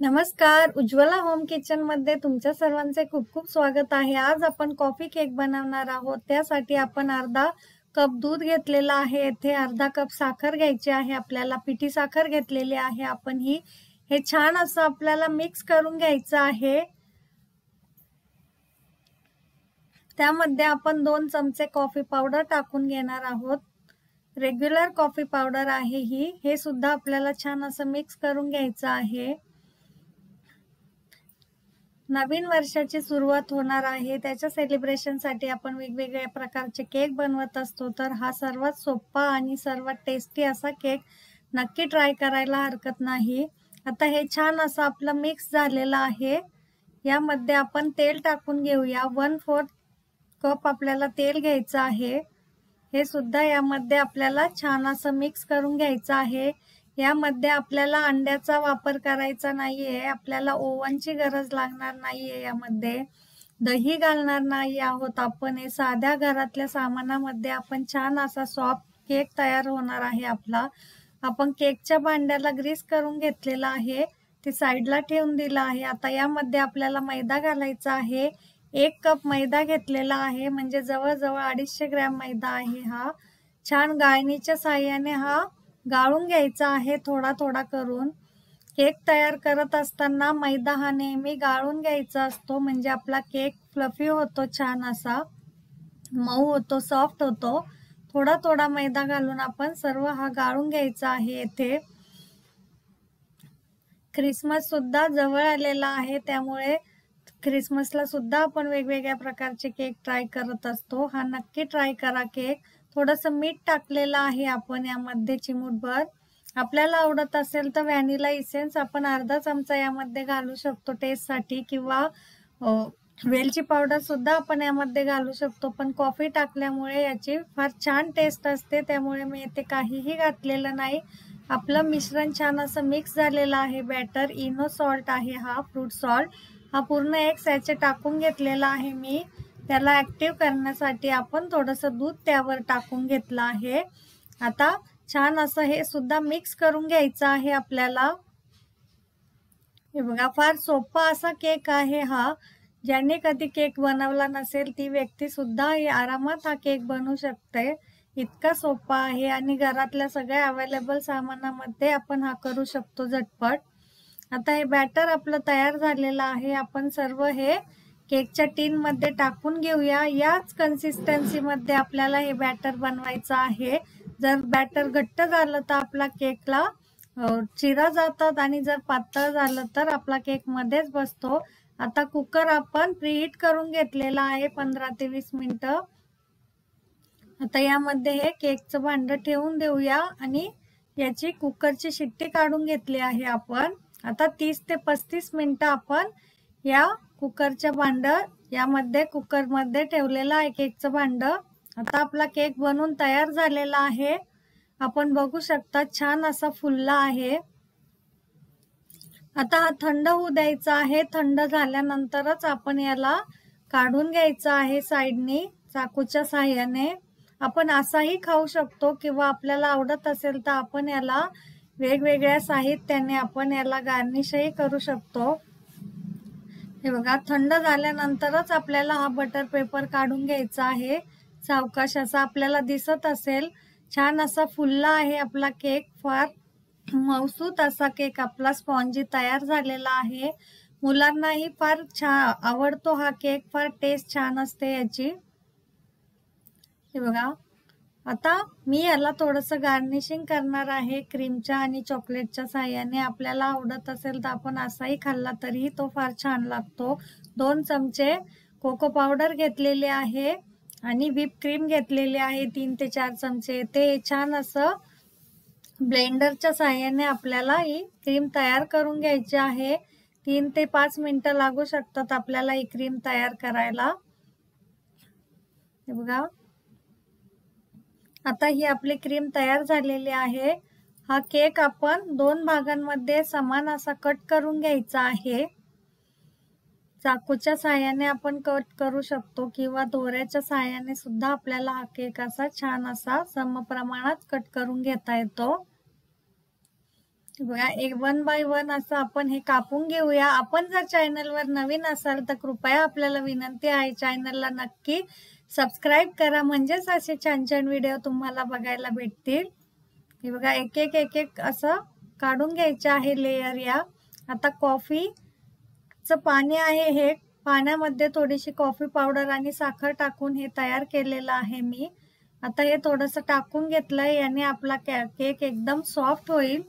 नमस्कार, Ujjwala home kitchen मध्ये तुमच्या सर्वांचे खूप खूप स्वागत आहे। आज आपण कॉफी केक बनवणार आहोत। त्यासाठी आपण अर्धा कप दूध घेतलेला आहे। येथे अर्धा कप साखर घ्यायची आहे। आपल्याला पिठी साखर घेतलेली आहे। आपण हे छान असं आपल्याला मिक्स करून घ्यायचं आहे। त्यामध्ये आपण 2 चमचे कॉफी पावडर टाकून घेणार आहोत। रेग्युलर कॉफी पावडर आहे हे सुद्धा आपल्याला छान असं मिक्स करून घ्यायचं आहे। नवीन वर्षाची सुरुवात होणार आहे, त्याच्या सेलिब्रेशनसाठी आपण वेगवेगळ्या प्रकारचे केक बनवत असतो। तर हा सर्वात सोपा आणि सर्वात टेस्टी असा केक नक्की ट्राय करायला हरकत नाही। आता हे छान असं आपलं मिक्स झालेलं आहे। यामध्ये आपण तेल टाकून घेऊया। 1/4 कप आपल्याला तेल घ्यायचं आहे। हे सुद्धा यामध्ये आपल्याला छान असं मिक्स करून घ्यायचं आहे। यामध्ये आपल्याला अंड्याचा वापर करायचा नाहीये, आपल्याला ओव्हनची गरज लागणार नाहीये। यामध्ये दही घालणार नाही आहोत आपण। हे साध्या घरातल्या सामानामध्ये आपण छान असा सॉफ्ट केक तयार होणार आहे आपला। आपण केकच्या भांड्याला ग्रीस करून घेतलेला आहे, ते साईडला ठेवून दिला आहे। आता यामध्ये आपल्याला मैदा घालायचा आहे। 1 कप मैदा घेतलेला आहे, म्हणजे जवळजवळ 250 ग्रॅम मैदा आहे। हा छान गाळणीच्या साहाय्याने गाळून घ्यायचा आहे, थोडा थोडा करून। केक तयार करत असताना मैदा हा नेहमी गाळून घ्यायचा असतो, म्हणजे आपला केक फ्लफी होतो, छान असा मऊ होतो, सॉफ्ट होतो। थोडा थोडा मैदा घालून आपण सर्व गाळून घ्यायचा आहे। येथे ख्रिसमस सुद्धा जवळ आलेला आहे, त्यामुळे ख्रिसमसला सुद्धा आपण वेगवेगळ्या प्रकारचे केक ट्राय करत असतो। हा नक्की ट्राय करा केक। थोडंसं मीठ टाकलेलं आहे आपण यामध्ये चिमूटभर। आपल्याला आवडत असेल तर व्हॅनिला इसेन्स आपण अर्धा चमचा यामध्ये घालू शकतो टेस्टसाठी, किंवा वेलची पावडर सुद्धा आपण यामध्ये घालू शकतो। पण कॉफी टाकल्यामुळे याची फार छान टेस्ट असते, त्यामुळे मी इथे काहीही घातलेलं नाही। आपलं मिश्रण छान असं मिक्स झालेलं आहे बॅटर। इनो सॉल्ट आहे हा, फ्रूट सॉल्ट हा पूर्ण 1 सॅचे टाकून घेतलेला आहे मी। त्याला ऍक्टिव्ह करण्यासाठी आपण थोडंसं दूध त्यावर टाकून घेतलं आहे। आता छान असं हे सुद्धा मिक्स करून घ्यायचं आहे आपल्याला। हे बघा, फार सोपा असा केक आहे हा। ज्याने कधी केक बनवला नसेल ती व्यक्ती सुद्धा आरामात हा केक बनवू शकते। इतका सोपा आहे आणि घरातल्या सगळ्या अवेलेबल सामानामध्ये आपण हा करू शकतो झटपट। आता हे बॅटर आपलं तयार झालेलं आहे। आपण सर्व हे केकच्या टीन मध्ये टाकून घेऊया। याच कन्सिस्टन्सी मध्ये आपल्याला हे बॅटर बनवायचं आहे। जर बॅटर घट्ट झालं तर आपला केकला चिरा जातात, आणि जर पातळ झालं तर आपला केक मध्येच बसतो। आता कुकर आपण प्रीहीट करून घेतलेला आहे 15 ते 20 मिनिटं। आता यामध्ये हे केकचं भांड ठेवून देऊया आणि याची कुकरची शिट्टी काढून घेतली आहे आपण। आता 30 ते 35 मिनिटं आपण या कुकरच्या यामध्ये कुकरमध्ये ठेवलेलं आहे केकचं भांड। आता आपला केक बनवून तयार झालेला आहे। आपण बघू शकता छान असा फुलला आहे। आता हा थंड होऊ द्यायचा आहे। थंड झाल्यानंतरच आपण याला काढून घ्यायचं आहे साईडने चाकूच्या साहाय्याने। आपण असाही खाऊ शकतो, किंवा आपल्याला आवडत असेल तर आपण याला वेगवेगळ्या साहित्याने आपण याला गार्निशही करू शकतो। हे बघा, थंड झाल्यानंतरच आपल्याला हा बटर पेपर काढून घ्यायचा आहे। सावकाश असा आपल्याला दिसत असेल, छान असा फुलला आहे आपला केक। फार मऊसूत असा केक आपला स्पॉन्जी तयार झालेला आहे। मुलांनाही फार छान आवडतो हा केक, फार टेस्ट छान असते याची। हे बघा, आता मी याला थोडंसं गार्निशिंग करणार आहे क्रीमच्या आणि चॉकलेटच्या साहाय्याने। आपल्याला आवडत असेल तर आपण असाही खाल्ला तरी तो फार छान लागतो। 2 चमचे कोको पावडर घेतलेले आहे आणि व्हिप क्रीम घेतलेली आहे 3 ते 4 चमचे। ते छान असं ब्लेंडरच्या साहाय्याने आपल्याला ही क्रीम तयार करून घ्यायची आहे। 3 ते 5 मिनिटं लागू शकतात आपल्याला ही क्रीम तयार करायला। हे बघा, आता ही आपली क्रीम तयार झालेली आहे। हा केक आपण 2 भागांमध्ये समान असा कट करून घ्यायचा आहे। चाकूच्या साहाय्याने आपण कट करू शकतो, किंवा दोऱ्याच्या साहाय्याने सुद्धा आपल्याला हा केक असा छान असा समप्रमाणात कट करून घेता येतो। बघा, एक 1 बाय 1 असं आपण हे कापून घेऊया. आपण जर चॅनलवर नवीन असाल तर कृपया आपल्याला विनंती आहे, चॅनलला नक्की सबस्क्राईब करा, म्हणजेच असे छान छान व्हिडिओ तुम्हाला बघायला भेटतील. हे बघा, एक एक असं काढून घ्यायचं आहे लेयर या. आता कॉफीचं पाणी आहे, हे पाण्यामध्ये थोडीशी कॉफी पावडर आणि साखर टाकून हे तयार केलेलं आहे मी. आता हे थोडंसं टाकून घेतलंय, याने आपला केक एकदम सॉफ्ट होईल.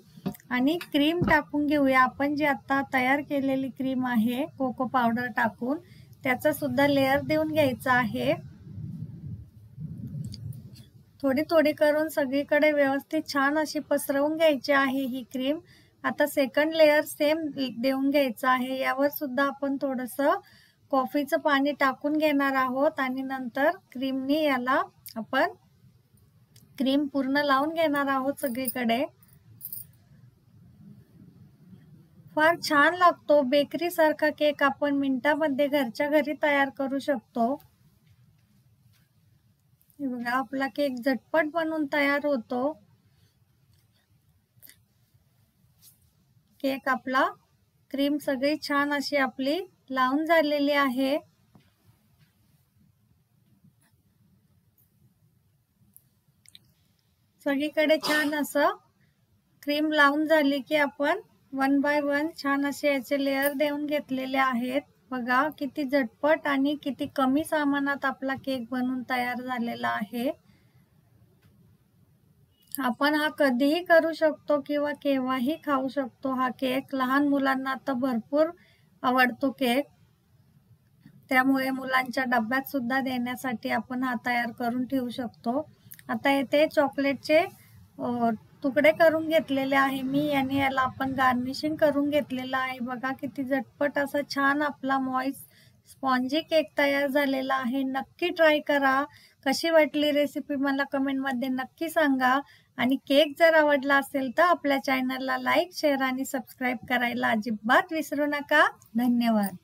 आणि क्रीम टाकून घेऊया आपण, जी आता तयार केलेली क्रीम आहे कोको पावडर टाकून, त्याचा सुद्धा लेयर देऊन घ्यायचा आहे. थोडी थोडी करून सगळीकडे व्यवस्थित छान अशी पसरवून घ्यायची आहे ही क्रीम. आता सेकंड लेयर सेम देऊन घ्यायचं आहे. यावर सुद्धा आपण थोडंसं कॉफीचं पाणी टाकून घेणार आहोत आणि नंतर क्रीमनी याला आपण क्रीम पूर्ण लावून घेणार आहोत सगळीकडे. फार छान लागतो बेकरी सारखा केक, आपण मिनिटामध्ये घरच्या घरी तयार करू शकतो. हे बघा, आपला केक झटपट बनवून तयार होतो. केक आपला क्रीम सगळी छान अशी आपली लावून झालेली आहे. सगळीकडे छान असं क्रीम लावून झाली की आपण 1 बाय 1 छान असे याचे लेयर देऊन घेतलेले आहेत. बघा किती झटपट आणि किती कमी सामानात आपला केक बनवून तयार झालेला आहे. आपण हा कधीही करू शकतो किंवा केव्हाही खाऊ शकतो हा केक. लहान मुलांना तर भरपूर आवडतो केक, त्यामुळे मुलांच्या डब्यात सुद्धा देण्यासाठी आपण हा तयार करून ठेवू शकतो. आता येथे चॉकलेटचे तुकडे करून घेतलेले आहे मी, याने याला आपण गार्निशिंग करून घेतलेलं आहे. बघा किती झटपट असा छान आपला मॉइस्ट स्पॉन्जी केक तयार झालेला आहे. नक्की ट्राय करा. कशी वाटली रेसिपी मला कमेंटमध्ये नक्की सांगा. आणि केक जर आवडला असेल तर आपल्या चॅनलला लाईक, शेअर आणि सबस्क्राईब करायला अजिबात विसरू नका. धन्यवाद.